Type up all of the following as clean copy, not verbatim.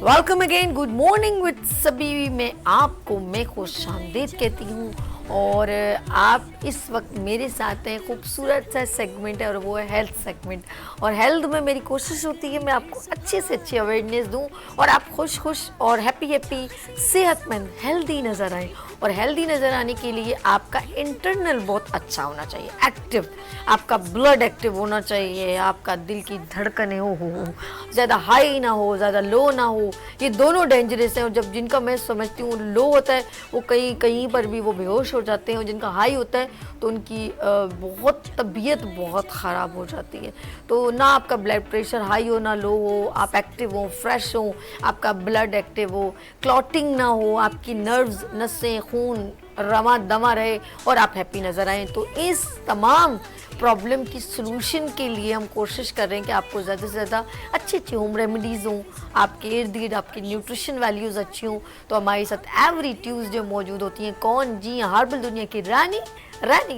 Welcome again, good morning with सभी। मैं खुश आमदीद कहती हूँ और आप इस वक्त मेरे साथ हैं। खूबसूरत सा सेगमेंट है और वो है हेल्थ सेगमेंट। और हेल्थ में मेरी कोशिश होती है मैं आपको अच्छे से अच्छी अवेयरनेस दूँ और आप खुश खुश और हैप्पी सेहतमंद हेल्दी नज़र आएँ। और हेल्दी नज़र आने के लिए आपका इंटरनल बहुत अच्छा होना चाहिए, एक्टिव, आपका ब्लड एक्टिव होना चाहिए, आपका दिल की धड़कनें हो ज़्यादा हाई ना हो, ज़्यादा लो ना हो। ये दोनों डेंजरस हैं और जब जिनका मैं समझती हूँ लो होता है वो कहीं पर भी वो बेहोश हो जाते हैं और जिनका हाई होता है तो उनकी बहुत तबीयत बहुत ख़राब हो जाती है। तो ना आपका ब्लड प्रेशर हाई हो ना लो हो, आप एक्टिव हो, फ्रेश हो, आपका ब्लड एक्टिव हो, क्लॉटिंग ना हो, आपकी नर्व्स, नसें, खून रमा दमा रहे और आप हैप्पी नज़र आएँ। तो इस तमाम प्रॉब्लम की सलूशन के लिए हम कोशिश कर रहे हैं कि आपको ज़्यादा से ज़्यादा अच्छी अच्छी होम रेमेडीज़ हों, आपके इर्द गिर्द आपकी न्यूट्रिशन वैल्यूज़ अच्छी हों। तो हमारे साथ एवरी ट्यूसडे मौजूद होती हैं कौन जी, हर्बल दुनिया की रानी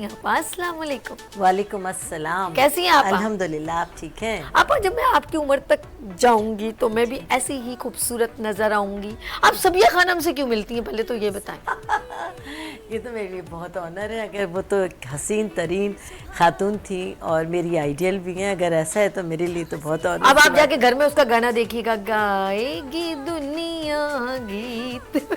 आपा। अस्सलाम वालेकुम। वालेकुम अस्सलाम। कैसी हैं आप? अल्हम्दुलिल्लाह, आप ठीक हैं? आपा, जब मैं आपकी उम्र तक जाऊंगी तो मैं भी ऐसी ही खूबसूरत नजर आऊंगी। आप सबिया खानम से क्यों मिलती हैं, पहले तो ये बताएं। ये तो मेरे लिए बहुत ऑनर है। अगर वो तो एक हसीन तरीन खातून थी और मेरी आइडियल भी हैं, अगर ऐसा है तो मेरे लिए तो बहुत ऑनर। अब आप जाके घर में उसका गाना देखिएगा, गाएगी दुनिया गीत।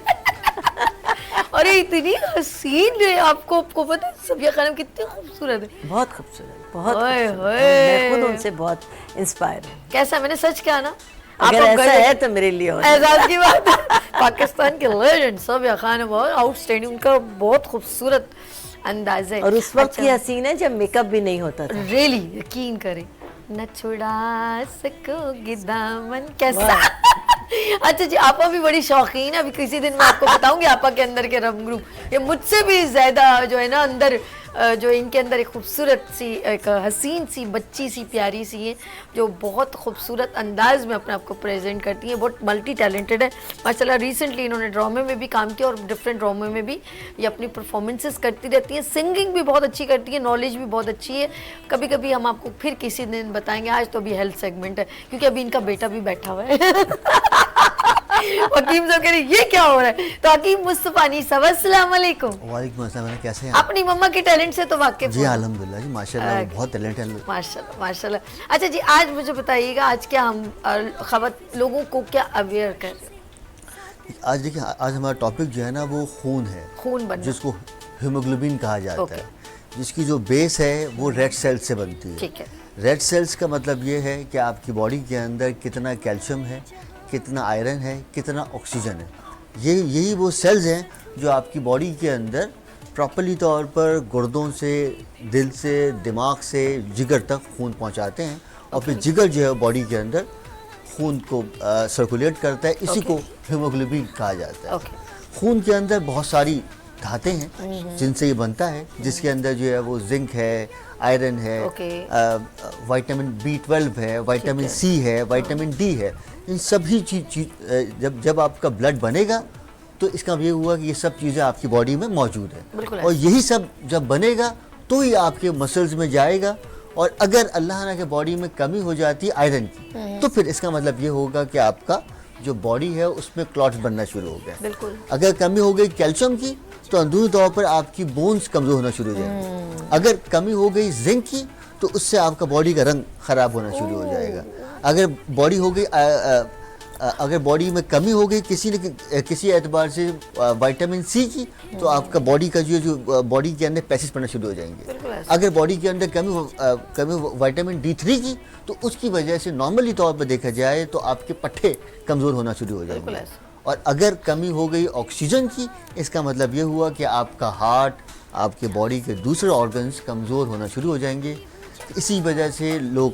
अरे इतनी हसीन है, आपको पता है सबिया खानम कितनी खूबसूरत है? बहुत खूबसूरत, बहुत ओए खूबसूरत। होए। मैं खुद उनसे बहुत इंस्पायर हूँ। कैसा, मैंने सच कहा ना? अगर ऐसा है तो मेरे लिए honor है। एजाज की बात है। पाकिस्तान के लेजेंड सबिया खानम बहुत आउटस्टैंडिंग, उनका बहुत खूबसूरत अंदाज है और उस वक्त की हसीन है जब मेकअप भी नहीं होता था। रियली यकीन करें, न छुड़ा सकोगे दामन। कैसा? अच्छा जी, आपा भी बड़ी शौकीन है। अभी किसी दिन मैं आपको बताऊंगी आपा के अंदर के रंगरू, ये मुझसे भी ज्यादा जो है ना अंदर जो इनके अंदर एक खूबसूरत सी, एक हसीन सी, बच्ची सी, प्यारी सी है जो बहुत खूबसूरत अंदाज में अपने आप को प्रेजेंट करती है। बहुत मल्टी टैलेंटेड है माशाल्लाह। रिसेंटली इन्होंने ड्रामे में भी काम किया और डिफरेंट ड्रामे में भी ये अपनी परफॉर्मेंसेस करती रहती है। सिंगिंग भी बहुत अच्छी करती है, नॉलेज भी बहुत अच्छी है। कभी कभी हम आपको फिर किसी दिन बताएंगे, आज तो अभी हेल्थ सेगमेंट है क्योंकि अभी इनका बेटा भी बैठा हुआ है। हकीम साहब कह रहे ये क्या हो रहा है? तो हकीम मुस्तफानी साहब, अस्सलाम वालेकुम। वालेकुम अस्सलाम। कैसे हैं अपनी मम्मा के टैलेंट से तो वाकिफ जी? हो? अल्हम्दुलिल्लाह जी, माशाल्लाह, बहुत टैलेंट है। माशाल्लाह माशाल्लाह। अच्छा जी, आज मुझे बताइएगा आज क्या हम खबर लोगों को क्या अवेयर कर रहे हैं? आज देखिए, आज हमारा टॉपिक जो है ना वो खून है, खून बनना, जिसको हीमोग्लोबिन कहा जाता ओके। है, जिसकी जो बेस है वो रेड सेल्स से बनती है। ठीक है। रेड सेल्स का मतलब ये है कि आपकी बॉडी के अंदर कितना कैल्शियम है, कितना आयरन है, कितना ऑक्सीजन है। यही वो सेल्स हैं जो आपकी बॉडी के अंदर प्रॉपरली तौर पर गुर्दों से, दिल से, दिमाग से, जिगर तक खून पहुंचाते हैं और फिर जिगर जो है बॉडी के अंदर खून को सर्कुलेट करता है। इसी को हीमोग्लोबिन कहा जाता है। खून के अंदर बहुत सारी धातें हैं जिनसे ये बनता है, जिसके अंदर जो है वो जिंक है, आयरन है, विटामिन B12 है, विटामिन C है, विटामिन D है। इन सभी चीज जब आपका ब्लड बनेगा तो इसका ये हुआ कि ये सब चीज़ें आपकी बॉडी में मौजूद है और यही सब जब बनेगा तो ही आपके मसल्स में जाएगा। और अगर अल्लाह ना के बॉडी में कमी हो जाती है आयरन की, तो फिर इसका मतलब ये होगा कि आपका जो बॉडी है उसमें क्लॉट्स बनना शुरू हो गए। अगर कमी हो गई कैल्शियम की तो अंदरूनी तौर पर आपकी बोन्स कमज़ोर होना शुरू हो जाएंगी। अगर कमी हो गई जिंक की तो उससे आपका बॉडी का रंग ख़राब होना शुरू हो जाएगा। अगर बॉडी में कमी हो गई किसी एतबार से विटामिन C की, तो आपका बॉडी का जो बॉडी के अंदर पैसेज पड़ना शुरू हो जाएंगे। अगर बॉडी के अंदर कमी विटामिन D3 की, तो उसकी वजह से नॉर्मली तौर पर देखा जाए तो आपके पट्टे कमज़ोर होना शुरू हो जाएंगे। और अगर कमी हो गई ऑक्सीजन की, इसका मतलब ये हुआ कि आपका हार्ट, आपके बॉडी के दूसरे ऑर्गन्स कमज़ोर होना शुरू हो जाएंगे। इसी वजह से लोग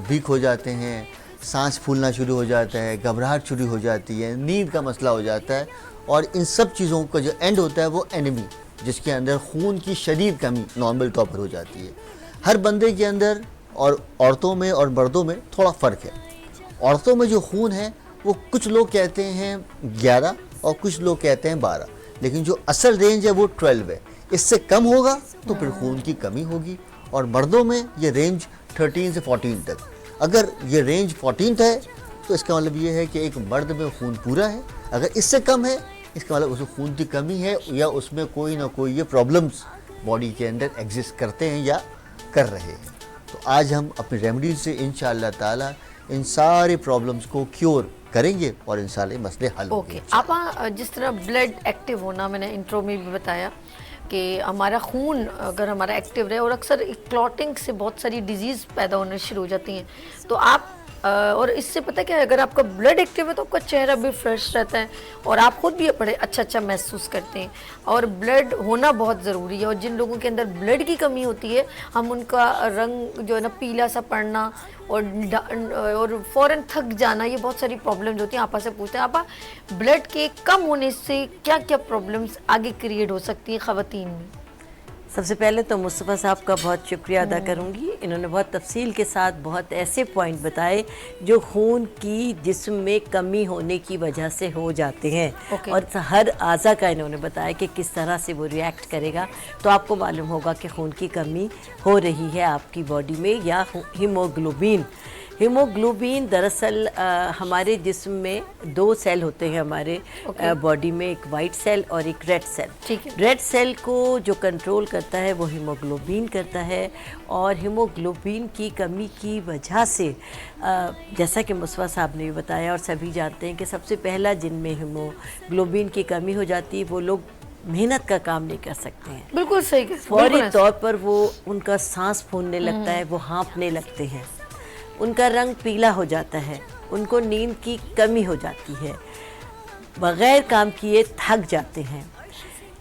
वीक हो जाते हैं, सांस फूलना शुरू हो जाता है, घबराहट शुरू हो जाती है, नींद का मसला हो जाता है। और इन सब चीज़ों का जो एंड होता है वो एनीमी, जिसके अंदर खून की शदीद कमी नॉर्मल तौर पर हो जाती है। हर बंदे के अंदर और औरतों में और मर्दों में थोड़ा फ़र्क है। औरतों में जो खून है वो कुछ लोग कहते हैं 11 और कुछ लोग कहते हैं 12, लेकिन जो असल रेंज है वो 12 है। इससे कम होगा तो फिर खून की कमी होगी। और मर्दों में ये रेंज 13 से 14 तक। अगर ये रेंज 14 है तो इसका मतलब ये है कि एक मर्द में खून पूरा है, अगर इससे कम है इसका मतलब उसमें खून की कमी है या उसमें कोई ना कोई ये प्रॉब्लम्स बॉडी के अंदर एग्जिस्ट करते हैं या कर रहे हैं। तो आज हम अपनी रेमेडीज से इंशाअल्लाह ताला इन सारे प्रॉब्लम्स को क्योर करेंगे और इन सारे मसले हल होंगे। आप जिस तरह ब्लड एक्टिव होना मैंने इंट्रो में भी बताया कि हमारा खून अगर हमारा एक्टिव रहे, और अक्सर क्लॉटिंग से बहुत सारी डिजीज़ पैदा होने शुरू हो जाती हैं, तो आप और इससे पता क्या है, अगर आपका ब्लड एक्टिव है तो आपका चेहरा भी फ्रेश रहता है और आप खुद भी बड़े अच्छा महसूस करते हैं। और ब्लड होना बहुत ज़रूरी है, और जिन लोगों के अंदर ब्लड की कमी होती है, हम उनका रंग जो है ना पीला सा पड़ना और फ़ौरन थक जाना, ये बहुत सारी प्रॉब्लम्स होती हैं। आपा से पूछते हैं, आपा ब्लड के कम होने से क्या क्या प्रॉब्लम्स आगे क्रिएट हो सकती हैं ख़वातीन में? सबसे पहले तो मुस्तफ़ा साहब का बहुत शुक्रिया अदा करूंगी, इन्होंने बहुत तफसील के साथ बहुत ऐसे पॉइंट बताए जो खून की जिस्म में कमी होने की वजह से हो जाते हैं। और हर आज़ा का इन्होंने बताया कि किस तरह से वो रिएक्ट करेगा, तो आपको मालूम होगा कि खून की कमी हो रही है आपकी बॉडी में, या हीमोग्लोबिन दरअसल हमारे जिस्म में दो सेल होते हैं हमारे बॉडी में, एक वाइट सेल और एक रेड सेल। रेड सेल को जो कंट्रोल करता है वो हीमोग्लोबिन करता है, और हीमोग्लोबिन की कमी की वजह से जैसा कि मुस्तफ़ा साहब ने भी बताया और सभी जानते हैं कि सबसे पहला जिनमें हीमोग्लोबिन की कमी हो जाती है वो लोग मेहनत का काम नहीं कर सकते हैं। बिल्कुल सही। फौरी तौर पर वो उनका सांस फूलने लगता है, वो हाँफने लगते हैं, उनका रंग पीला हो जाता है, उनको नींद की कमी हो जाती है, बग़ैर काम किए थक जाते हैं,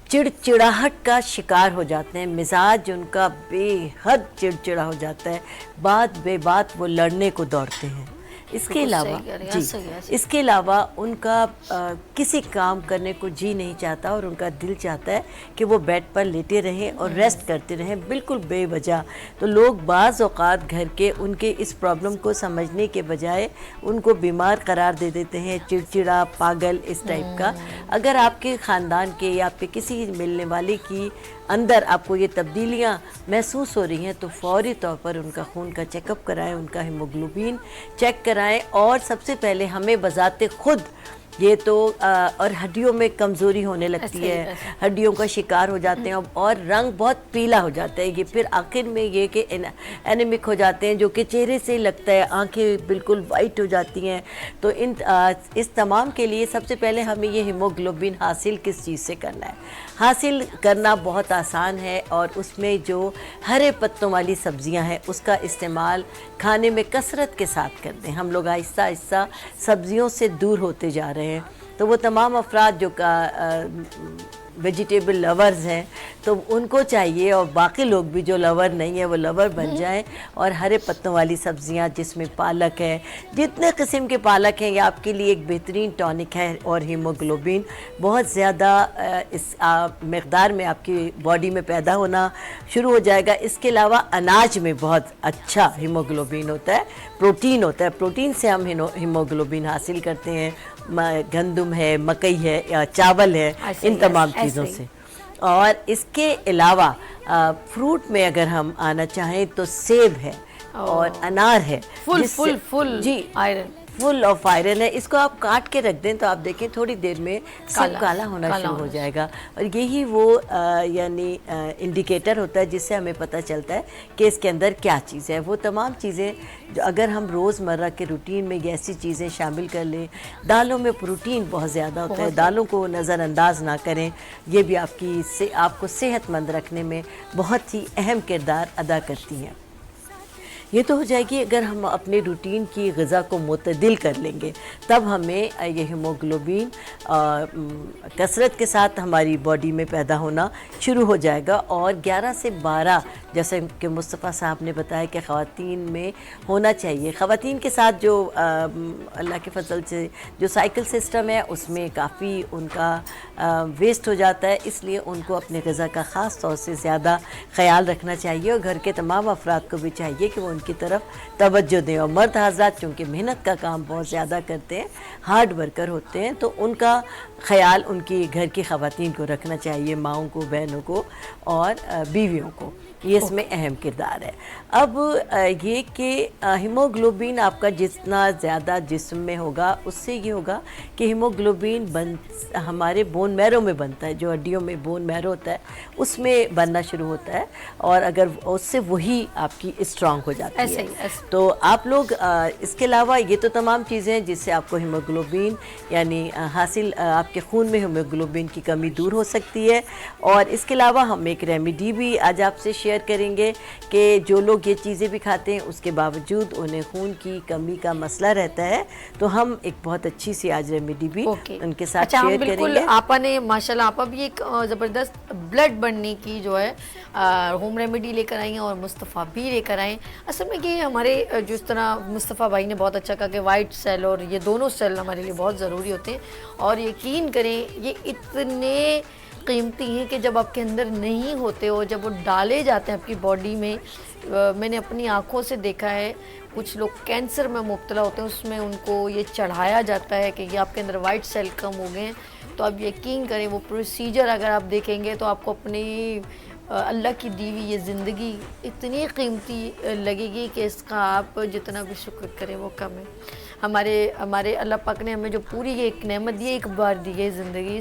चिड़चिड़ाहट का शिकार हो जाते हैं, मिजाज उनका बेहद चिड़चिड़ा हो जाता है, बात बेबात वो लड़ने को दौड़ते हैं। इसके अलावा उनका किसी काम करने को जी नहीं चाहता और उनका दिल चाहता है कि वो बेड पर लेटे रहें और रेस्ट करते रहें बिल्कुल बेवजह। तो लोग बाज़ औक़ात घर के उनके इस प्रॉब्लम को समझने के बजाय उनको बीमार करार दे देते हैं, चिड़चिड़ा, पागल, इस टाइप का। अगर आपके ख़ानदान के या आपके किसी मिलने वाले की अंदर आपको ये तब्दीलियाँ महसूस हो रही हैं तो फ़ौरी तौर पर उनका खून का चेकअप कराएं, उनका हीमोग्लोबिन चेक कराएं, और सबसे पहले हमें बज़ाते खुद ये तो और हड्डियों में कमज़ोरी होने लगती है, हड्डियों का शिकार हो जाते हैं और रंग बहुत पीला हो जाता है। ये फिर आखिर में ये कि एनीमिक हो जाते हैं, जो कि चेहरे से लगता है, आंखें बिल्कुल वाइट हो जाती हैं। तो इस तमाम के लिए सबसे पहले हमें ये हीमोग्लोबिन हासिल किस चीज़ से करना है? हासिल करना बहुत आसान है, और उसमें जो हरे पत्तों वाली सब्ज़ियां हैं उसका इस्तेमाल खाने में कसरत के साथ करते हैं। हम लोग आहिस्ता आहिस्ता सब्ज़ियों से दूर होते जा रहे हैं, तो वो तमाम अफराद जो वेजिटेबल लवर्स हैं तो उनको चाहिए, और बाकी लोग भी जो लवर नहीं है वो लवर बन जाएं, और हरे पत्तों वाली सब्जियां जिसमें पालक है, जितने किस्म के पालक हैं, ये आपके लिए एक बेहतरीन टॉनिक है। और हीमोग्लोबिन बहुत ज़्यादा इस मकदार में आपकी बॉडी में पैदा होना शुरू हो जाएगा। इसके अलावा अनाज में बहुत अच्छा हीमोग्लोबिन होता है, प्रोटीन होता है, प्रोटीन से हम हीमोग्लोबिन हासिल करते हैं। गंदम है, मकई है या चावल है, इन तमाम चीज़ों से। और इसके अलावा फ्रूट में अगर हम आना चाहें तो सेब है और अनार है, फुल जी आयरन, फुल ऑफ आयरन है। इसको आप काट के रख दें तो आप देखें थोड़ी देर में सब काला होना शुरू हो जाएगा, और यही वो यानी इंडिकेटर होता है जिससे हमें पता चलता है कि इसके अंदर क्या चीज़ है। वो तमाम चीज़ें जो अगर हम रोज़मर्रा के रूटीन में ऐसी चीज़ें शामिल कर लें, दालों में प्रोटीन बहुत ज़्यादा होता है, दालों को नज़रअंदाज ना करें, ये भी आपको सेहतमंद रखने में बहुत ही अहम किरदार अदा करती हैं। ये तो हो जाएगी अगर हम अपने रूटीन की ग़िज़ा को मुतदिल कर लेंगे, तब हमें ये हीमोग्लोबिन कसरत के साथ हमारी बॉडी में पैदा होना शुरू हो जाएगा। और 11 से 12 जैसे कि मुस्तफ़ा साहब ने बताया कि ख़वातीन में होना चाहिए। ख़वातीन के साथ जो अल्लाह के फजल से जो साइकिल सिस्टम है उसमें काफ़ी उनका वेस्ट हो जाता है, इसलिए उनको अपने ग़िज़ा का ख़ास तौर से ज़्यादा ख़याल रखना चाहिए, और घर के तमाम अफराद को भी चाहिए कि वो उनकी तरफ तवज्जो दें। और मर्द हज़रात चूँकि मेहनत का काम बहुत ज़्यादा करते हैं, हार्ड वर्कर होते हैं, तो उनका ख़याल उनकी घर की ख़वातीन को रखना चाहिए, माओं को, बहनों को और बीवियों को। ये इसमें अहम किरदार है। अब ये कि हीमोग्लोबिन आपका जितना ज़्यादा जिस्म में होगा उससे ये होगा कि हीमोग्लोबिन हमारे बोन मैरो में बनता है, जो हड्डियों में बोन मैरो होता है उसमें बनना शुरू होता है, और अगर उससे वही आपकी स्ट्रांग हो जाती ऐसे है। ही, ऐसे। तो आप लोग इसके अलावा ये तो तमाम चीज़ें हैं जिससे आपको हीमोग्लोबिन यानी हासिल आपके खून में हीमोग्लोबिन की कमी दूर हो सकती है। और इसके अलावा हम एक रेमेडी भी आज आपसे शेयर करेंगे कि जो लोग ये चीज़ें भी खाते हैं उसके बावजूद उन्हें खून की कमी का मसला रहता है, तो हम एक बहुत अच्छी सी आज रेमेडी भी उनके साथ अच्छा, हम शेयर बिल्कुल करेंगे। आपा ने माशाल्लाह आपा भी एक ज़बरदस्त ब्लड बनने की जो है होम रेमेडी लेकर आई हैं और मुस्तफ़ा भी लेकर आए। असल में कि हमारे जिस तरह मुस्तफ़ा भाई ने बहुत अच्छा कहा कि वाइट सेल और ये दोनों सेल हमारे लिए बहुत ज़रूरी होते हैं, और यकीन करें ये इतने कीमती हैं कि जब आपके अंदर नहीं होते हो, जब वो डाले जाते हैं आपकी बॉडी में, मैंने अपनी आँखों से देखा है कुछ लोग कैंसर में मुब्तला होते हैं, उसमें उनको ये चढ़ाया जाता है कि ये आपके अंदर वाइट सेल कम हो गए हैं। तो आप यकीन करें वो प्रोसीजर अगर आप देखेंगे तो आपको अपनी अल्लाह की दी हुई ये ज़िंदगी इतनी कीमती लगेगी कि इसका आप जितना भी शुक्र करें वो कम है। हमारे अल्लाह पाक ने हमें जो पूरी ये एक नेमत दी है, एक बार दी है ज़िंदगी,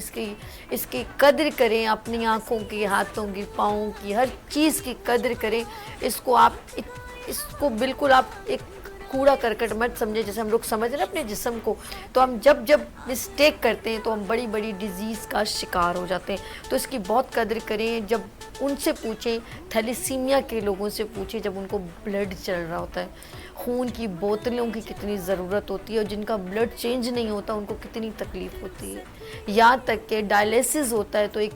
इसकी कद्र करें, अपनी आँखों की, हाथों की, पाँवों की, हर चीज़ की कद्र करें। इसको बिल्कुल आप एक कूड़ा करकट मत समझे, जैसे हम लोग समझ रहे हैं अपने जिस्म को। तो हम जब मिस्टेक करते हैं तो हम बड़ी बड़ी डिजीज़ का शिकार हो जाते हैं। तो इसकी बहुत कदर करें। जब उनसे पूछें, थैलेसीमिया के लोगों से पूछें, जब उनको ब्लड चल रहा होता है, खून की बोतलों की कितनी ज़रूरत होती है, और जिनका ब्लड चेंज नहीं होता उनको कितनी तकलीफ़ होती है। यहाँ तक कि डायलिसिस होता है तो एक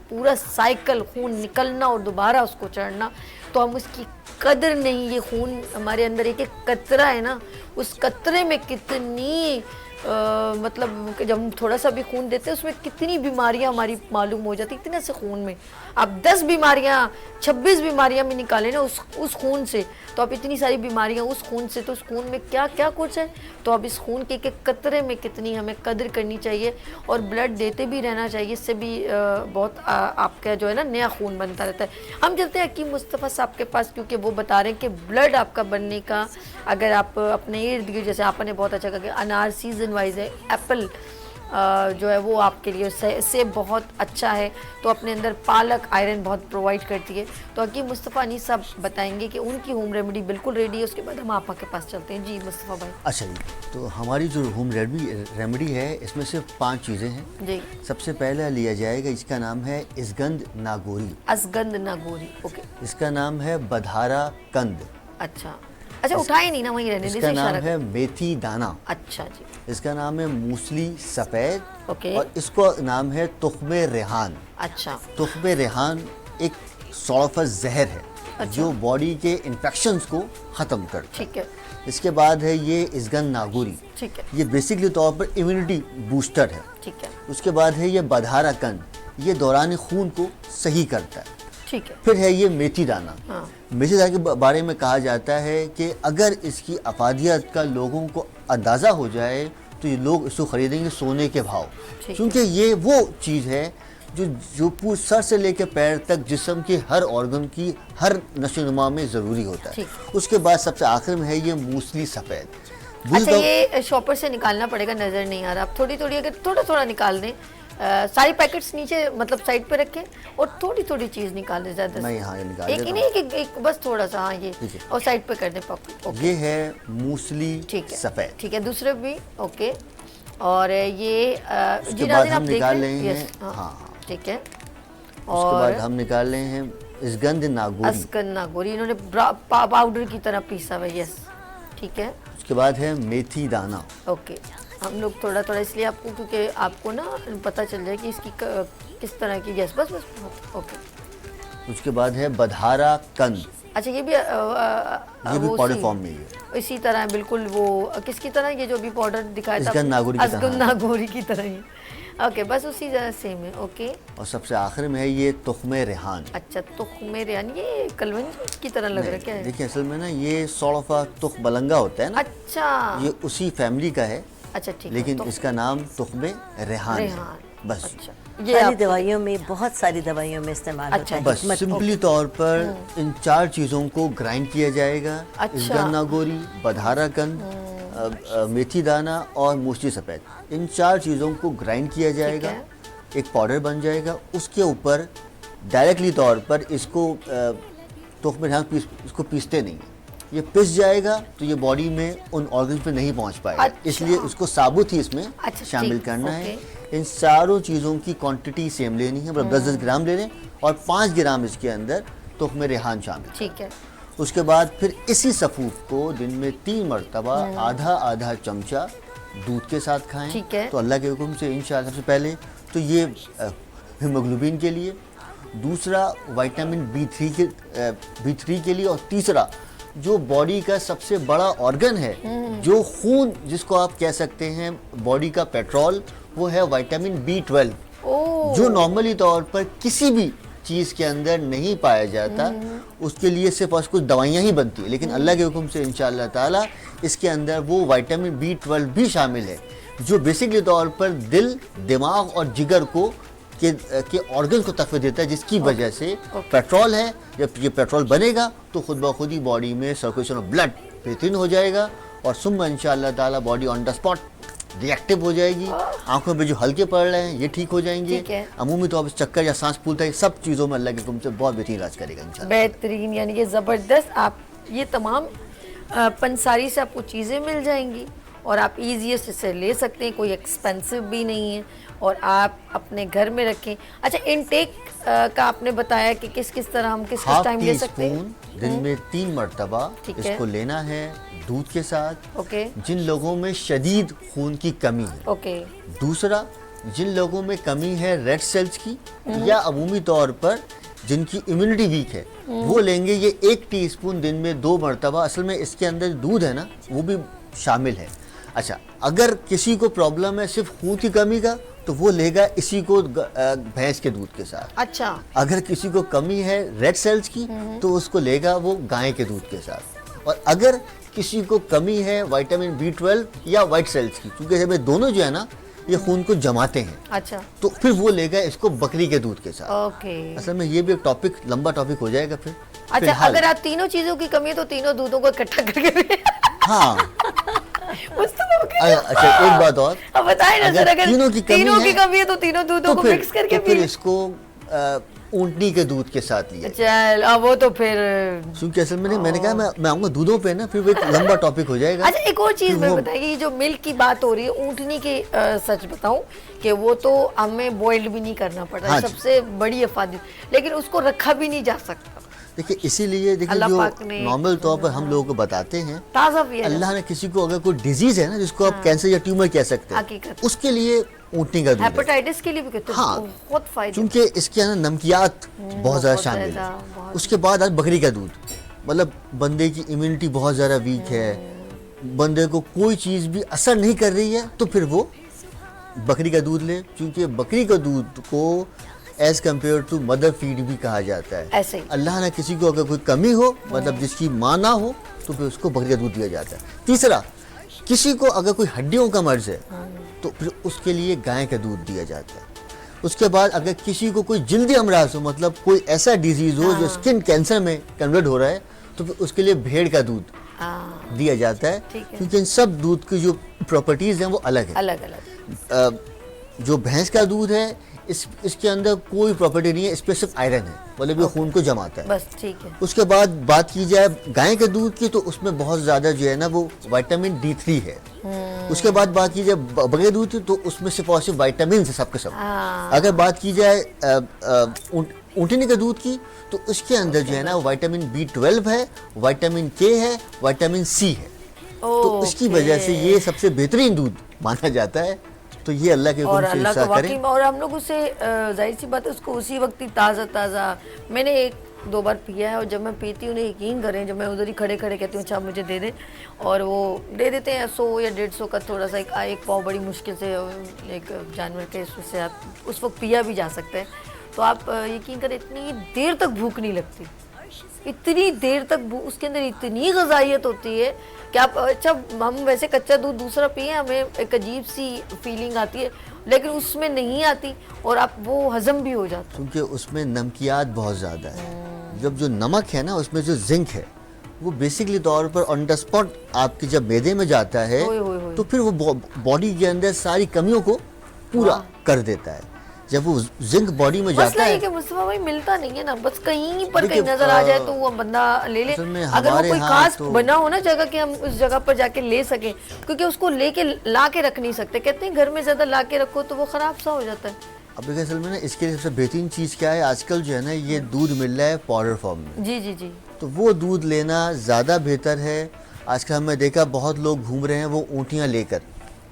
पूरा साइकिल खून निकलना और दोबारा उसको चढ़ना, तो हम उसकी कदर नहीं, ये खून हमारे अंदर एक एक कतरा है ना, उस कतरे में कितनी मतलब जब हम थोड़ा सा भी खून देते हैं उसमें कितनी बीमारियां हमारी मालूम हो जाती, इतने से खून में आप 10 बीमारियां 26 बीमारियां भी निकालें ना उस खून से, तो आप इतनी सारी बीमारियां उस खून से, तो उस खून में क्या क्या कुछ है। तो अब इस खून के एक कतरे में कितनी हमें कदर करनी चाहिए और ब्लड देते भी रहना चाहिए। इससे भी बहुत आपका जो है ना नया खून बनता रहता है। हम चलते हैं हकीम मुस्तफ़ा साहब के पास, क्योंकि वो बता रहे हैं कि ब्लड आपका बनने का, अगर आप अपने इर्द गिर्द, जैसे आपने बहुत अच्छा कहा कि अनार सीजन वाइज है, एप्पल जो है वो आपके लिए सेब बहुत अच्छा है, तो अपने अंदर पालक आयरन बहुत प्रोवाइड करती है। तो हकीम मुस्तफ़ा अनीस साहब बताएंगे कि उनकी होम रेमेडी बिल्कुल रेडी है। उसके बाद हम आपा के पास चलते हैं। जी मुस्तफ़ा भाई। अच्छा जी, तो हमारी जो होम रेमेडी है इसमें सिर्फ 5 चीज़ें हैं जी। सबसे पहला लिया जाएगा, इसका नाम है इसगंध नागोरी। असगंध नागोरी, ओके। इसका नाम है बधारा कंद। अच्छा, उठाए नहीं ना, वहीं रहने इसका नाम है मेथी दाना। अच्छा जी। इसका नाम है मूसली सफ़ेद, ओके। और इसको नाम है तुख्मे रेहान। अच्छा। तुख्मे रेहान एक सॉल्फर जहर है, अच्छा। जो बॉडी के इन्फेक्शंस को ख़त्म करता है। ठीक है। इसके बाद है ये इसगंध नागोरी। ठीक है। ये बेसिकली तौर पर इम्यूनिटी बूस्टर है। ठीक है। उसके बाद है ये बधारा कंद, ये दौरान खून को सही करता है। ठीक है। फिर है ये मेथी दाना। हाँ। मेथी दाना के बारे में कहा जाता है कि अगर इसकी अफादियत का लोगों को अंदाज़ा हो जाए तो ये लोग इसको खरीदेंगे सोने के भाव, क्योंकि ये वो चीज़ है जो पूरे सर से लेकर पैर तक जिस्म के हर ऑर्गन की हर नशोनुमा में ज़रूरी होता है। उसके बाद सबसे आखिर में है ये मूसली सफ़ेद। अच्छा, ये शॉपर से निकालना पड़ेगा, नज़र नहीं आ रहा। आप थोड़ी थोड़ी अगर थोड़ा थोड़ा निकाल दें, सारी पैकेट्स नीचे मतलब साइड पे रखें और थोड़ी थोड़ी चीज़ निकाल दें, ज़्यादा मैं यहाँ निकाल एक ही नहीं कि एक बस थोड़ा सा, हाँ ये, और साइड पे कर दें पॉकेट। ये है मूसली सफ़ेद। ठीक है, दूसरे भी ओके। और ये उसके बाद हम निकाल रहे हैं, हाँ ठीक है, उसके बाद हम निकाल रहे हैं इसगंध नागोरी। इसगंध नागोरी इन्होंने पाउडर की तरह पीसा हुआ, यस ठीक है। उसके बाद है मेथी दाना। ओके, हम लोग थोड़ा थोड़ा इसलिए आपको, क्योंकि आपको ना पता चल जाए कि इसकी किस तरह की, यस बस ओके। उसके बाद है बधारा कंद। अच्छा, ये भी पाउडर फॉर्म में है, इसी तरह बिल्कुल वो किसकी तरह, ये जो भी पाउडर दिखाया था इसगंध नागोरी की तरह ही। ओके, बस उसी तरह सेम है। ओके, और सबसे आखिर में है ये तुख्मे रेहान। अच्छा, तुख्मे रेहान, ये कलवंजी की तरह लग रहा है, क्या है? देखिए असल में ना ये सॉर्ट ऑफ तुख बलंगा होता है ना। अच्छा, ये उसी फैमिली का है। अच्छा ठीक है, लेकिन इसका नाम तुख्मे रेहान है। बस। अच्छा, सारी आप दवाइयों में, बहुत सारी दवाइयों में इस्तेमाल अच्छा, होता है बस हिकमत। सिंपली तौर पर इन 4 चीज़ों को ग्राइंड किया जाएगा। अच्छा। इसगन नागोरी, बधारा कंद, मेथी दाना और मूसली सफ़ेद, इन 4 चीज़ों को ग्राइंड किया जाएगा, है। एक पाउडर बन जाएगा। उसके ऊपर डायरेक्टली तौर पर इसको तो में ध्यान इसको पीसते नहीं हैं, ये पिस जाएगा तो ये बॉडी में उन ऑर्गन्स पे नहीं पहुंच पाएगा। अच्छा। इसलिए उसको साबुत ही इसमें अच्छा, शामिल ठीक, करना है। ओके। इन सारों चीज़ों की क्वांटिटी सेम लेनी है, मतलब 10-10 ग्राम ले लें और 5 ग्राम इसके अंदर तुख्म रेहान शामिल। ठीक है। उसके बाद फिर इसी सफ़ूफ को दिन में 3 मरतबा आधा आधा चमचा दूध के साथ खाएं। ठीक है। तो अल्लाह के हुक्म से इंशाअल्लाह सबसे पहले तो ये हीमोग्लोबिन के लिए, दूसरा विटामिन B3 के लिए, और तीसरा जो बॉडी का सबसे बड़ा ऑर्गन है, जो खून जिसको आप कह सकते हैं बॉडी का पेट्रोल, वो है विटामिन B12, ओह, जो नॉर्मली तौर पर किसी भी चीज़ के अंदर नहीं पाया जाता। उसके लिए सिर्फ और कुछ दवाइयाँ ही बनती है, लेकिन अल्लाह के हुक्म से इंशाअल्लाह ताला इसके अंदर वो विटामिन B12 भी शामिल है, जो बेसिकली तौर पर दिल, दिमाग और जिगर को के ऑर्गन्स को तकवीत देता है, जिसकी वजह से पेट्रोल है। जब ये पेट्रोल बनेगा तो खुद ब खुद ही बॉडी में सर्कुलेशन ऑफ ब्लड बेहतरीन हो जाएगा और सुम्मा इंशाअल्लाह ताला body on the spot reactive हो जाएगी। आंखों पे जो हल्के पड़ रहे हैं ये ठीक हो जाएंगे। ठीक है। अमूमी तौर पर चक्कर या सांस फूलता है, सब चीज़ों में अल्लाह के हुक्म से बहुत बेहतरीन इलाज करेगा इंशाअल्लाह। बेहतरीन, यानी कि ज़बरदस्त। आप ये तमाम पंसारी से आपको चीज़ें मिल जाएंगी और आप ईजीएस्ट इसे ले सकते हैं, कोई एक्सपेंसिव भी नहीं है और आप अपने घर में रखें। अच्छा, इनटेक का आपने बताया कि किस किस तरह हम किस हाफ टाइम टी ले सकते हैं? स्पून दिन में 3 मरतबा ठीक है। इसको लेना है दूध के साथ। ओके जिन लोगों में शदीद खून की कमी है, ओके दूसरा जिन लोगों में कमी है रेड सेल्स की, या अमूमी तौर पर जिनकी इम्यूनिटी वीक है, वो लेंगे ये 1 टीस्पून दिन में 2 मरतबा। असल में इसके अंदर दूध है ना, वो भी शामिल है। अच्छा, अगर किसी को प्रॉब्लम है सिर्फ खून की कमी का, तो वो लेगा इसी को भैंस के दूध के साथ। अच्छा, अगर किसी को कमी है रेड सेल्स की, तो उसको लेगा वो गाय के दूध के साथ। और अगर किसी को कमी है विटामिन B12 या वाइट सेल्स की, क्योंकि हमें दोनों जो है ना ये खून को जमाते हैं, अच्छा, तो फिर वो लेगा इसको बकरी के दूध के साथ। ओके। असल में ये भी एक टॉपिक, लंबा टॉपिक हो जाएगा फिर। अच्छा, फिलहाल- अगर आप तीनों चीजों की कमी है तो तीनों दूधों को इकट्ठा करके हाँ, उस तो मैं कह रही हूँ। अच्छा एक बात और, अब बताएं ना सर, अगर तीनों की कमी है तो तीनों दूधों को मिक्स करके तो फिर पी। इसको ऊँटनी के दूध के साथ लिया। चल, अब वो तो फिर क्योंकि असल में मैंने कहा मैं आऊँगा दूधों पे ना, फिर वो एक लंबा टॉपिक हो जाएगा। अच्छा, एक और चीज फिर मैं वो- बताइए, ये जो मिल्क की बात हो रही है ऊँटनी के, सच बताऊं कि वो तो हमें बॉइल्ड भी नहीं करना पड़ रहा है, हाँ जी। सबसे बड़ी अफादियत, लेकिन उसको रखा भी नहीं जा सकता, देखिए इसीलिए देखिए अल्लाह जो पाक ने- नॉर्मल तौर पर हम लोगों को बताते हैं, ताज़ा पिया जाता अल्लाह ने किसी को अगर कोई डिजीज है ना जिसको आप कैंसर या ट्यूमर कह सकते हैं, हकीकत। उसके लिए ऊँटनी का दूध है। हेपेटाइटिस के लिए भी कहते हैं, हाँ, बहुत फायदे। क्योंकि इसके अंदर नमकियात बहुत ज़्यादा शामिल ज़्यादा, है। बहुत। उसके बाद आज बकरी का दूध, मतलब बंदे की इम्यूनिटी बहुत ज़्यादा वीक है, बंदे को कोई चीज़ भी असर नहीं कर रही है, तो फिर वो बकरी का दूध ले, क्योंकि बकरी का दूध को as compare to mother feed भी कहा जाता है। ऐसे ही। अल्लाह ने किसी को अगर कोई कमी हो, मतलब जिसकी माँ ना हो, तो फिर उसको बकरी का दूध दिया जाता है। तीसरा, किसी को अगर कोई हड्डियों का मर्ज है, तो फिर उसके लिए गाय का दूध दिया जाता है। उसके बाद अगर किसी को कोई जल्दी अमराज हो, मतलब कोई ऐसा डिजीज हो जो स्किन कैंसर में कन्वर्ट हो रहा है, तो फिर उसके लिए भेड़ का दूध हाँ, दिया जाता है, ठीक है। क्योंकि इन सब दूध की जो प्रॉपर्टीज हैं वो अलग है। अलग अलग। जो भैंस का दूध है इसके अंदर कोई प्रॉपर्टी नहीं है, इस पर सिर्फ आयरन है, मतलब ये खून को जमाता है। बस ठीक है। उसके बाद बात की जाए गाय के दूध की, तो उसमें बहुत ज़्यादा जो है ना वो विटामिन D3 है। उसके बाद बात की जाए बकरे दूध की, तो उसमें सिर्फ और सिर्फ विटामिन है सब के सब। हाँ। अगर बात की जाए ऊँटनी के दूध की, तो उसके अंदर जो है ना विटामिन B12 है, विटामिन K है, विटामिन C है। तो उसकी वजह से ये सबसे बेहतरीन दूध माना जाता है। तो ये अल्लाह के और हुक्म से अल्लाह इंसा को वाकई करें। में, और हम लोग उसे जाहिर सी बात है उसको उसी वक्त ही ताज़ा ताज़ा, मैंने 1-2 बार पिया है, और जब मैं पीती हूँ उन्हें यकीन करें, जब मैं उधर ही खड़े खड़े कहती हूँ अच्छा मुझे दे दे, और वो दे देते हैं 100 या 150 का थोड़ा सा एक पाव, बड़ी मुश्किल से एक जानवर के उससे आप उस वक्त पिया भी जा सकता है। तो आप यकीन करें इतनी देर तक भूख नहीं लगती, इतनी देर तक उसके अंदर इतनी ग़िज़ाइयत होती है कि आप अच्छा हम वैसे कच्चा दूध दूसरा पिए हमें एक अजीब सी फीलिंग आती है, लेकिन उसमें नहीं आती और आप वो हजम भी हो जाता है। क्योंकि उसमें नमकियात बहुत ज़्यादा है। जब जो नमक है ना उसमें जो जिंक है वो बेसिकली तौर पर ऑन द स्पॉट आपके जब मैदे में जाता है ओए होए होए। तो फिर वो बॉडी के अंदर सारी कमियों को पूरा कर देता है। जब वो जिंक बॉडी में मसला जाता ये है कि मुस्तफा भाई मिलता नहीं है ना, बस कहीं पर देखिए, कहीं नजर आ जाए तो वो बंदा ले ले। असल में अगर वो हमारे कोई यहाँ खास तो- बना हो ना जगह कि हम उस जगह पर जाके ले सके, क्योंकि उसको लेके ला के रख नहीं सकते, कहते हैं घर में ज्यादा ला के रखो तो वो खराब सा हो जाता है। अब देखिए असल में ना इसके लिए सबसे बेहतरीन चीज़ क्या है, आजकल जो है ना ये दूध मिल रहा है पाउडर फॉर्म में, जी जी जी। तो वो दूध लेना ज़्यादा बेहतर है। आजकल हमने देखा बहुत लोग घूम रहे हैं वो ऊँटियाँ लेकर,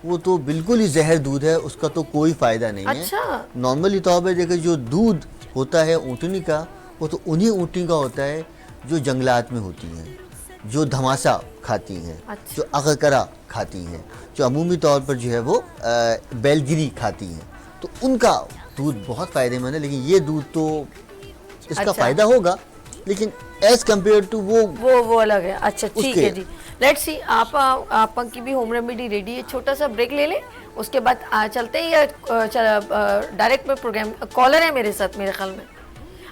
वो तो बिल्कुल ही जहर दूध है, उसका तो कोई फ़ायदा नहीं है। अच्छा। नॉर्मली तौर पर देखिए जो दूध होता है ऊँटनी का वो तो उन्हीं ऊँटनी का होता है जो जंगलात में होती हैं, जो धमासा खाती हैं, अच्छा। जो अगकरा खाती हैं, जो अमूमी तौर पर जो है वो बैलगिरी खाती हैं, तो उनका दूध बहुत फ़ायदेमंद है। लेकिन ये दूध तो इसका अच्छा। फ़ायदा होगा लेकिन एज कम्पेयर टू वो अलग है। अच्छा ठीक उसके- है जी। लेट्स सी आप की भी होम रेमेडी रेडी है, छोटा सा ब्रेक ले लें, उसके बाद चलते हैं या डायरेक्ट में प्रोग्राम कॉलर है मेरे साथ मेरे ख्याल में।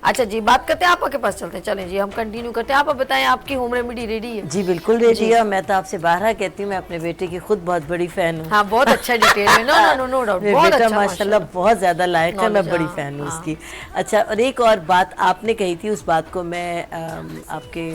अच्छा जी बात करते हैं, आपके पास चलते हैं। चलें जी हम कंटिन्यू करते हैं, आप बताएं आपकी होम रेमेडी रेडी है? जी बिल्कुल रेडी है। मैं तो आपसे बारह कहती हूँ, मैं अपने बेटे की खुद बहुत बड़ी फैन हूँ। हाँ बहुत अच्छा डिटेल है, no no no no doubt, मेरा बहुत बेटा अच्छा माशाल्लाह बहुत ज़्यादा लायक है, मैं Knowledge, बड़ी हाँ, फ़ैन हूँ हाँ। उसकी। अच्छा और एक और बात आपने कही थी, उस बात को मैं आपके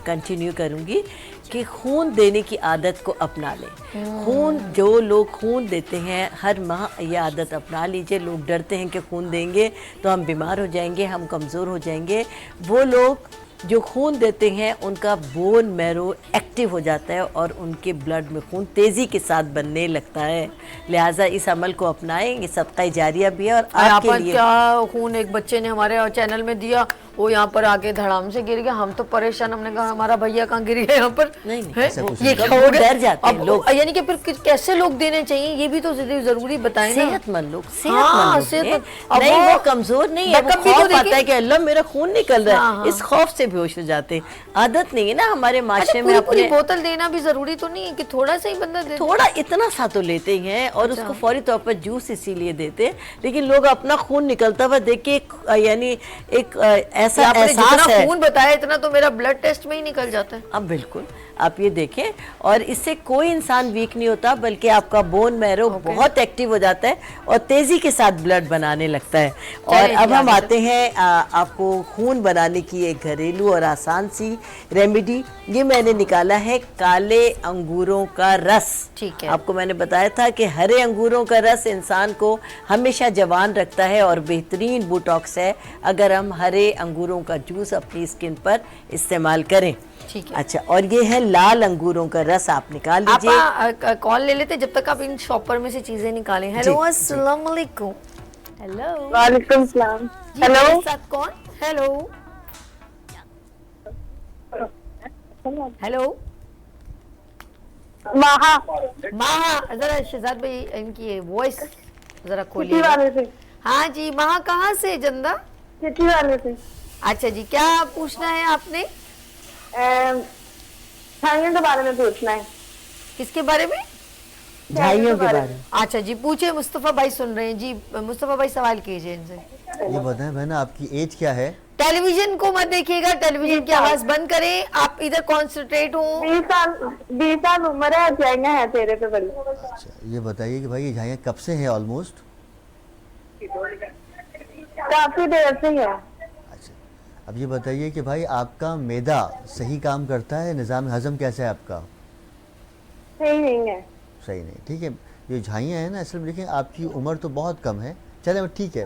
कंटिन्यू करूँगी कि खून देने की आदत को अपना लें। खून जो लोग खून देते हैं हर माह ये आदत अपना लीजिए। लोग डरते हैं कि खून देंगे तो हम बीमार हो जाएंगे, हम कमज़ोर हो जाएंगे। वो लोग जो खून देते हैं उनका बोन मैरो एक्टिव हो जाता है और उनके ब्लड में खून तेज़ी के साथ बनने लगता है। लिहाजा इस अमल को अपनाएं, ये सदका जारिया भी है और आपके लिए। क्या खून एक बच्चे ने हमारे चैनल में दिया, वो यहाँ पर आके धड़ाम से गिर गया, हम तो परेशान, हमने कहा हमारा भैया कहाँ गिर गया यहाँ पर। नहीं, नहीं, हैं? ऐसा कुछ ये नहीं। क्या हो गया? डर जाते हैं अब लोग। यानी कि फिर कैसे लोग देने चाहिए ये भी तो जरूरी बताएं ना। सेहतमंद लोग, हाँ, सेहतमंद लोग सेहतमंद। हैं। अब नहीं वो वो कमजोर नहीं है, वो बैकअप भी तो खौफ आता देखिए। है कि अल्लाह मेरा खून निकल रहा है। हाँ, हाँ। इस खौफ से बेहोश हो जाते हैं। आदत नहीं है ना हमारे माशरे में पूरी पूरी अपने। बोतल देना भी जरूरी तो नहीं है कि थोड़ा सा ही बंदा दे। थोड़ा इतना सा तो लेते ही हैं और अच्छा। उसको फौरी तौर पर जूस इसीलिए देते हैं। लेकिन लोग अपना खून निकलता हुआ देख के यानी एक ऐसा आपने एहसास जितना है। खून बताया इतना तो मेरा ब्लड टेस्ट में ही निकल जाता है। अब बिल्कुल आप ये देखें, और इससे कोई इंसान वीक नहीं होता बल्कि आपका बोन मैरो बहुत एक्टिव हो जाता है और तेज़ी के साथ ब्लड बनाने लगता है। और चलिए अब जी, हम आगे आते हैं आपको खून बनाने की एक घरेलू और आसान सी रेमेडी। ये मैंने निकाला है काले अंगूरों का रस। ठीक है। आपको मैंने बताया था कि हरे अंगूरों का रस इंसान को हमेशा जवान रखता है और बेहतरीन बोटॉक्स है अगर हम हरे अंगूरों का जूस अपनी स्किन पर इस्तेमाल करें। ठीक है। अच्छा और ये है लाल अंगूरों का रस, आप निकाल लीजिए। आप कॉल ले लेते जब तक आप इन शॉपर में से चीजें निकालें। हेलो जी, अस्सलाम वालेकुम। हेलो वालेकुम सलाम। जी, हेलो मेरे साथ कौन? हेलो हेलो महा महा, जरा शहजाद भाई इनकी वॉइस जरा चिट्ठी खोलिए। वाले से, हाँ जी महा, कहाँ से? जंदा। चिट्ठी वाले से अच्छा जी, क्या पूछना है आपने? छाइयों के बारे में पूछना है। किसके बारे में? झाइयों के बारे में। अच्छा जी पूछे, मुस्तफा भाई सुन रहे हैं जी। मुस्तफा भाई सवाल कीजिए इनसे। ये बताएं बहना आपकी एज क्या है? टेलीविजन को मत देखिएगा, टेलीविजन की आवाज बंद करें, आप इधर कॉन्सेंट्रेट हो। 20 साल उम्र है, जाएंगे है तेरे पे बड़ी। अच्छा ये बताइए कि भाई ये झाइयाँ कब से हैं ऑलमोस्ट? काफी देर से ही है। अच्छा अब ये बताइए कि भाई आपका मैदा सही काम करता है, निज़ाम हज़म कैसा है आपका? सही नहीं है। सही नहीं, ठीक है। ये झाइयाँ हैं ना असल में देखिए आपकी उम्र तो बहुत कम है, चले ठीक है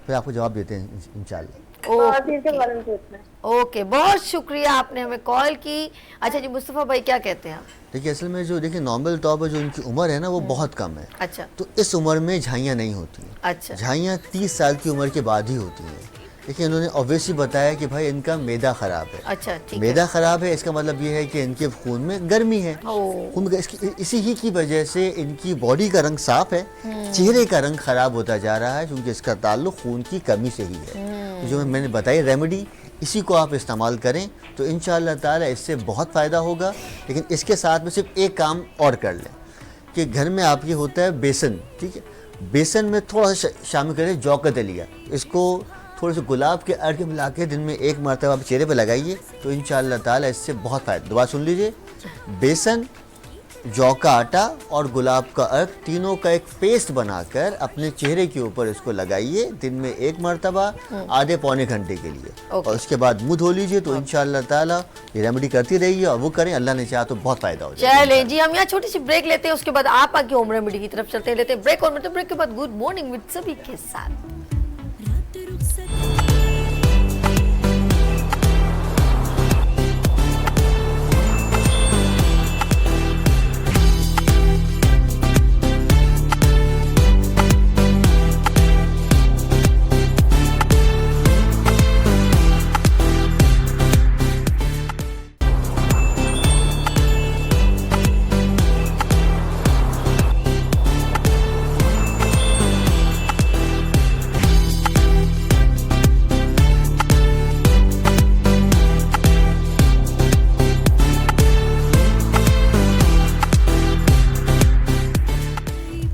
फिर आपको जवाब देते हैं इंशाल्लाह। बहुत ही के बारे में पूछना है। ओके, बहुत शुक्रिया आपने हमें कॉल की। अच्छा जी मुस्तफा भाई क्या कहते हैं आप? देखिए असल में जो देखिए नॉर्मल तौर पर जो इनकी उम्र है ना वो बहुत कम है, अच्छा तो इस उम्र में झाइयाँ नहीं होती हैं। अच्छा झाइयाँ 30 साल की उम्र के बाद ही होती हैं। देखिए इन्होंने ऑब्वियसली बताया कि भाई इनका मैदा ख़राब है। अच्छा ठीक है। मैदा ख़राब है इसका मतलब ये है कि इनके खून में गर्मी है। ओ। खून में इसी ही की वजह से इनकी बॉडी का रंग साफ है, चेहरे का रंग ख़राब होता जा रहा है क्योंकि इसका ताल्लुक खून की कमी से ही है। तो जो मैंने बताई रेमेडी इसी को आप इस्तेमाल करें तो इंशाअल्लाह ताला इससे बहुत फ़ायदा होगा। लेकिन इसके साथ में सिर्फ एक काम और कर लें कि घर में आपके होता है बेसन, ठीक है, बेसन में थोड़ा सा शामिल करें जौ का दलिया, इसको थोड़े से गुलाब के अर्क मिला के दिन में एक मरतबा आप चेहरे पे लगाइए तो इंशाअल्लाह ताला इससे बहुत फ़ायदा। दोबारा सुन लीजिए, बेसन, जौ का आटा और गुलाब का अर्क तीनों का एक पेस्ट बनाकर अपने चेहरे के ऊपर इसको लगाइए दिन में एक मरतबा आधे पौने घंटे के लिए, और उसके बाद मुंह धो लीजिए तो इंशाअल्लाह ताला ये रेमेडी करती रहिए और वो करें, अल्लाह ने चाहा तो बहुत फायदा हो जाएगा। चले जी, हम यहाँ छोटी सी ब्रेक लेते हैं, उसके बाद आप आगे होम रेमेडी की तरफ चलते हैं, लेते हैं ब्रेक, और मतलब ब्रेक के बाद गुड मॉर्निंग विद सभी के साथ।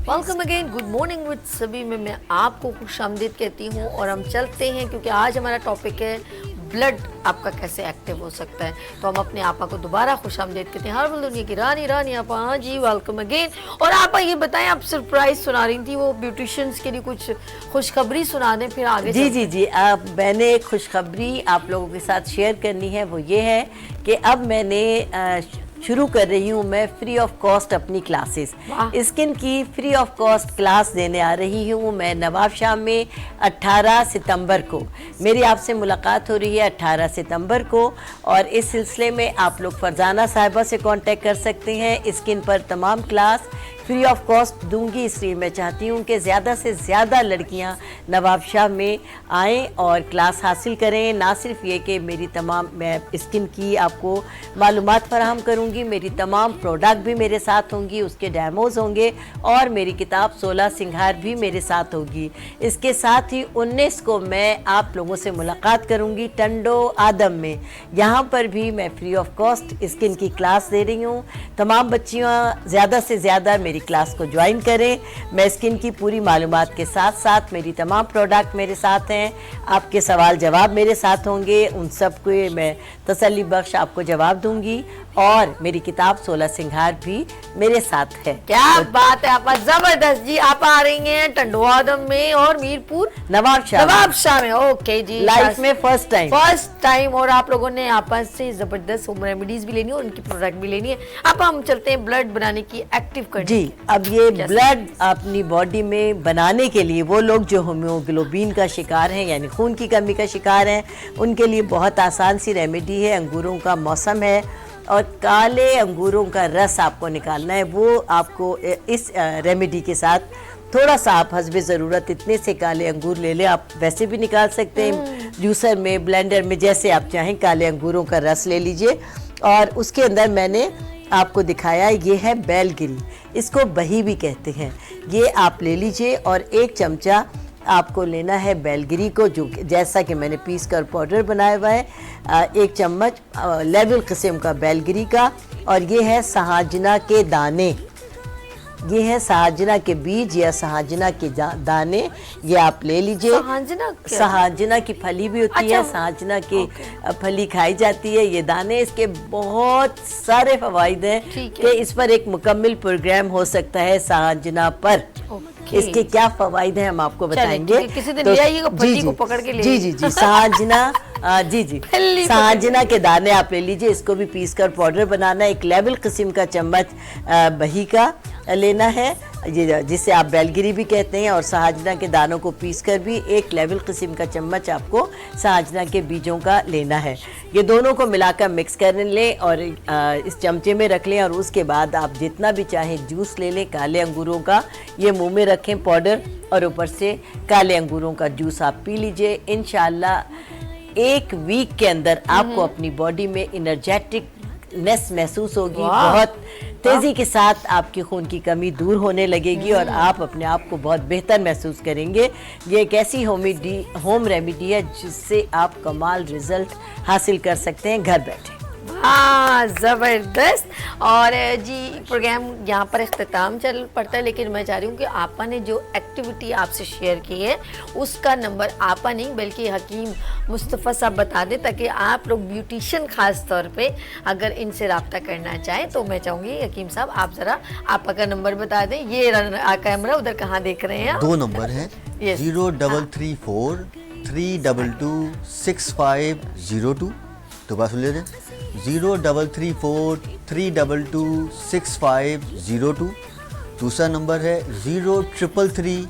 Welcome again, good morning with सभी में मैं आपको खुशामदीद कहती हूँ, और हम चलते हैं क्योंकि आज हमारा टॉपिक है ब्लड आपका कैसे एक्टिव हो सकता है। तो हम अपने आपा को दोबारा खुशामदीद कहते हैं, हर दुनिया की रानी आपा। हाँ जी, वेलकम अगेन। और आपा ये बताएं, आप सरप्राइज सुना रही थी, वो ब्यूटिशियंस के लिए कुछ खुशखबरी सुना दें फिर आगे। जी, मैंने एक खुशखबरी आप लोगों के साथ शेयर करनी है, वो ये है कि अब मैंने शुरू कर रही हूँ मैं फ्री ऑफ कॉस्ट अपनी क्लासेस, स्किन की फ्री ऑफ कॉस्ट क्लास देने आ रही हूँ मैं नवाब शाह में 18 सितंबर को। मेरी आपसे मुलाकात हो रही है 18 सितंबर को, और इस सिलसिले में आप लोग फरजाना साहिबा से कांटेक्ट कर सकते हैं। स्किन पर तमाम क्लास फ्री ऑफ कॉस्ट दूंगी, इसलिए मैं चाहती हूँ कि ज़्यादा से ज़्यादा लड़कियाँ नवाब शाह में आएँ और क्लास हासिल करें। ना सिर्फ ये कि मैं स्किन की आपको मालूमात फराहम करूँगी, मेरी तमाम प्रोडक्ट भी मेरे साथ होंगी, उसके डेमोज होंगे, और मेरी किताब 16 सिंगार भी मेरे साथ होगी। इसके साथ ही 19 को मैं आप लोगों से मुलाकात करूँगी टंडो आदम में, यहाँ पर भी मैं फ्री ऑफ कॉस्ट स्किन की क्लास दे रही हूँ। तमाम बच्चियाँ ज़्यादा से ज़्यादा मेरी क्लास को ज्वाइन करें। मैं स्किन की पूरी मालूमात के साथ साथ मेरी तमाम प्रोडक्ट मेरे साथ हैं, आपके सवाल जवाब मेरे साथ होंगे, उन सब को मैं तसल्ली बख्श आपको जवाब दूंगी, और मेरी किताब 16 सिंगार भी मेरे साथ है। क्या बात है आपा, जबरदस्त जी। आप आ रही हैं टंडो आदम में और मीरपुर नवाब शाह में। ओके जी, लाइफ में फर्स्ट टाइम। और आप लोगों ने आपस से जबरदस्त होम रेमेडीज भी लेनी है और उनकी प्रोडक्ट भी लेनी है। अब हम चलते हैं ब्लड बनाने की एक्टिव करने जी। अब ये ब्लड अपनी बॉडी में बनाने के लिए वो लोग जो हीमोग्लोबिन का शिकार हैं, यानी खून की कमी का शिकार हैं, उनके लिए बहुत आसान सी रेमेडी है। अंगूरों का मौसम है और काले अंगूरों का रस आपको निकालना है। वो आपको इस रेमेडी के साथ थोड़ा सा आप हस्बे ज़रूरत इतने से काले अंगूर ले लें, आप वैसे भी निकाल सकते हैं जूसर में, ब्लेंडर में, जैसे आप चाहें। काले अंगूरों का रस ले लीजिए, और उसके अंदर मैंने आपको दिखाया ये है बैलगिरी, इसको बही भी कहते हैं। ये आप ले लीजिए, और एक चमचा आपको लेना है बैलगिरी को, जो जैसा कि मैंने पीस कर पाउडर बनाया हुआ है। एक चम्मच लेवल किस्म का बैलगिरी का, और ये है सहाजना के दाने, ये है सहाजना के बीज या सहाजना के दाने, ये आप ले लीजिए। सहाजना की फली भी होती है, सहाजना की फली खाई जाती है। ये दाने, इसके बहुत सारे फवाइद हैं कि इस पर एक मुकम्मल प्रोग्राम हो सकता है सहाजना पर। इसके क्या फवाइद हैं हम आपको बताएंगे। किसी दिन ले आइएगा, फली को पकड़ के ले। जी, सहाजना, जी सहाजना के दाने आप ले लीजिए, इसको भी पीस कर पाउडर बनाना है। एक लेवल किस्म का चम्मच बही का लेना है, जिसे आप बैलगिरी भी कहते हैं, और सहाजना के दानों को पीसकर भी एक लेवल किस्म का चम्मच आपको सहाजना के बीजों का लेना है। ये दोनों को मिलाकर मिक्स कर लें और इस चमचे में रख लें, और उसके बाद आप जितना भी चाहें जूस ले लें काले अंगूरों का, ये मुंह में रखें पाउडर, और ऊपर से काले अंगूरों का जूस आप पी लीजिए। इंशाल्लाह 1 वीक के अंदर आपको अपनी बॉडी में एनर्जेटिकनेस महसूस होगी, बहुत तेजी के साथ आपकी खून की कमी दूर होने लगेगी और आप अपने आप को बहुत बेहतर महसूस करेंगे। ये एक ऐसी होम रेमेडी है जिससे आप कमाल रिजल्ट हासिल कर सकते हैं घर बैठे। हाँ, ज़बरदस्त। और जी प्रोग्राम यहाँ पर इख्तिताम चल पड़ता है, लेकिन मैं चाह रही हूँ कि आपा ने जो एक्टिविटी आपसे शेयर की है उसका नंबर आपा नहीं बल्कि हकीम मुस्तफ़ा साहब बता दें, ताकि आप लोग ब्यूटिशियन ख़ास तौर पे अगर इनसे रब्ता करना चाहें तो मैं चाहूँगी हकीम साहब आप ज़रा आपा का नंबर बता दें। ये कैमरा उधर कहाँ देख रहे हैं? 2 नंबर हैं, Yes. 0334 322 6502। दोबारा सुन लेते हैं, 0334 322 6502। दूसरा नंबर है 0333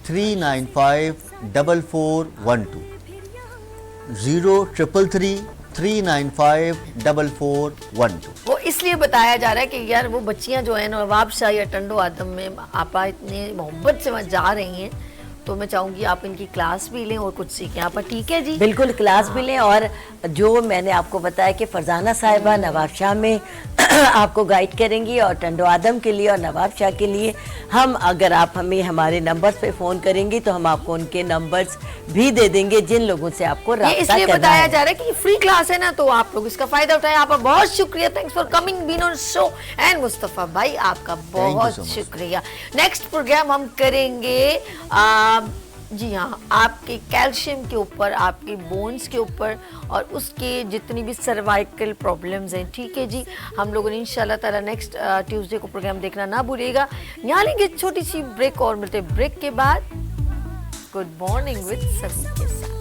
395 4412। 0333 395 4412। वो इसलिए बताया जा रहा है कि यार वो बच्चियां जो है नवाब शाह या टंडो आदम में आपा इतने मोहब्बत से वहाँ जा रही हैं, तो मैं चाहूँगी आप इनकी क्लास भी लें और कुछ सीखें। आपा ठीक है जी? बिल्कुल क्लास भी लें। और जो मैंने आपको बताया कि फरजाना साहिबा नवाब शाह में आपको गाइड करेंगी और टंडो आदम के लिए और नवाब शाह के लिए हम, अगर आप हमें हमारे नंबर्स पे फ़ोन करेंगी तो हम आपको उनके नंबर्स भी दे देंगे जिन लोगों से आपको ये राब्ता इसलिए करना बताया है। जा रहा है कि फ्री क्लास है ना, तो आप लोग इसका फायदा उठाएं। आपका बहुत शुक्रिया, thanks for coming been on show. And Mustafa भाई आपका बहुत so much. शुक्रिया। नेक्स्ट प्रोग्राम हम करेंगे जी हाँ, आपके कैल्शियम के ऊपर, आपके बोन्स के ऊपर और उसके जितनी भी सर्वाइकल प्रॉब्लम्स हैं। ठीक है जी, हम लोगों ने इंशाल्लाह ताला नेक्स्ट ट्यूसडे को प्रोग्राम देखना ना भूलिएगा। यहाँ लेंगे छोटी सी ब्रेक और मिलते ब्रेक के बाद गुड मॉर्निंग विद सभी के साथ।